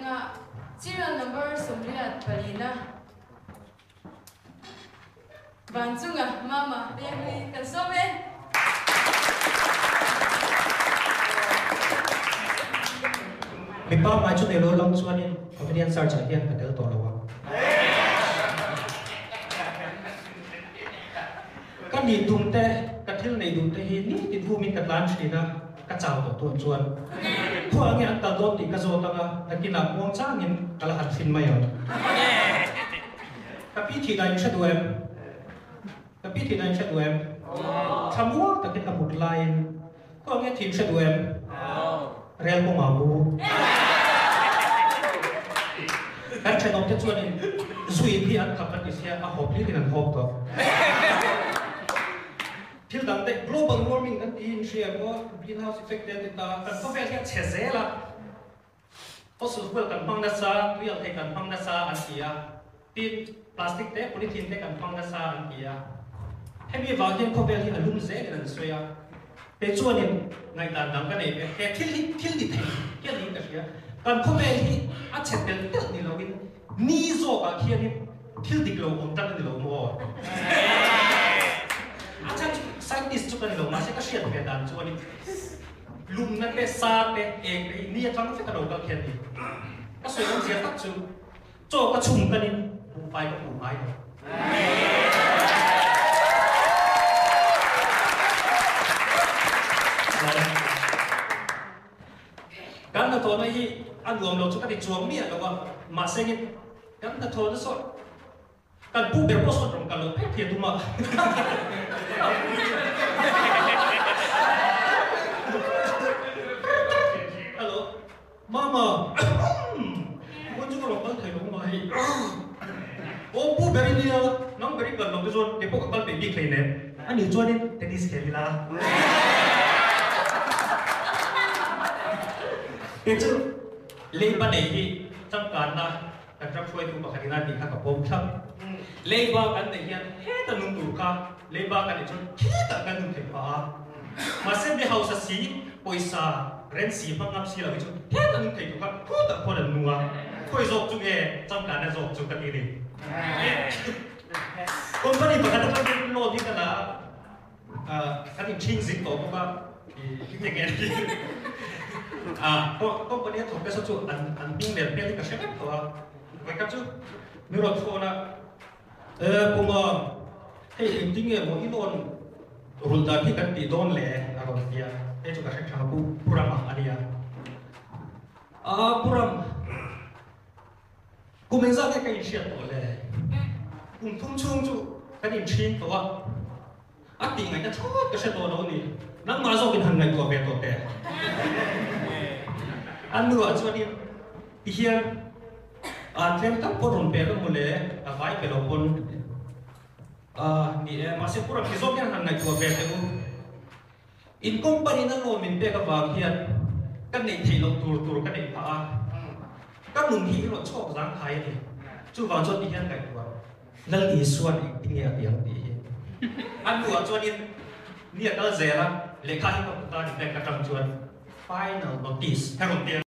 nga serial number somriat palina banchunga mama baby kansome mình bao mai chút này lô long xuân in comedian sao trả tiền phải đỡ tổ là quá các nhìn thùng tê các thứ này thùng tê hi ní thì thu mình các lan chỉ là các chào tổ tuần xuân thu anh em ta đốt thì các dâu ta là cái nào uống chán nhưng các là hạt phim mày rồi các pi thì đánh chết em các pi thì đánh chết em tham hoa các cái tham một line có nghe thì chết em real cũng mau bu kan channel te chuan in zui hi an khapat is ya a hop li an hop to thil dang te global warming an in share mo greenhouse effect te ta kan ko vel ya chezela fossil fuel kan phang na sa real te kan phang na sa an kia tin plastic te polythene te kan phang na sa an kia hemi wa gen ko vel hi alum ze kan soya te chuan in ngai dan dang ka nei te thil di the ke ni ka sia kan ko vel hi a chepel te ni lovin ni zo ka khian ni thil dik lo om tan ni lo mo a chan scientist chu kan lo ma se ka shiat pe dan chu ani lum na pe sa pe ek pe ni atang fe ka lo ka khian ni ka soi on sia tak chu cho ka chung ka ni pu pai ka pu mai kan na to na hi an ruam lo chu ka ti chuang mi lo wa ma sengin kan na to na so kan pu ber ko so trom kan lo pe thia tu ma hello mama mun chu ko lo kan thai lo ma hi o pu ber ni na nang ber kan lo ke zon te po ka kal pe bi klei ne ani chuan in tennis khel la itu leba nehi samkana katram shoi tu bakharina di kha kapom tham leba kan nehian he ta nung tu kha leba kan chon he ta kan nung thepa mase be house si poisa rent si phangam si la chu he ta nung thei tu kha khu ta khon nuwa khoi jok chu nge samkana jok chu ka ti ni company bakhan ta lo di kana kan ching zik to ba ki te ge có vấn đề thuộc cái số chỗ ăn pin để biết cái sẽ có vậy các chú nếu là thôi là cũng hay hình tính là một ít đồn rồi ta khi cần tỷ đồn lẻ là còn gì à cái chỗ cái sẽ chẳng có puram anh đi puram cũng mình ra cái chuyện đó lẻ cũng thông chung chú cái điểm chín đó tiếng này nó chót cái sẽ đó nè nắng mà do cái thằng này của về tổ tệ anh nửa cho đi hiện thêm các con bé cũng muốn vay cái đầu con nè mà sẽ pura cái số cái hàng này của bé thì in company nó lo mình bé cái vàng hiện cái này thì nó tur cái này phá các mùng hi nó chọc dáng thái thì chú vào cho đi hiện cái của lần đi xuân đi nghe tiếng đi anh nửa cho đi nè cái dễ lắm lệ khai của ta để cái trầm chuồn final notice theo một tiếng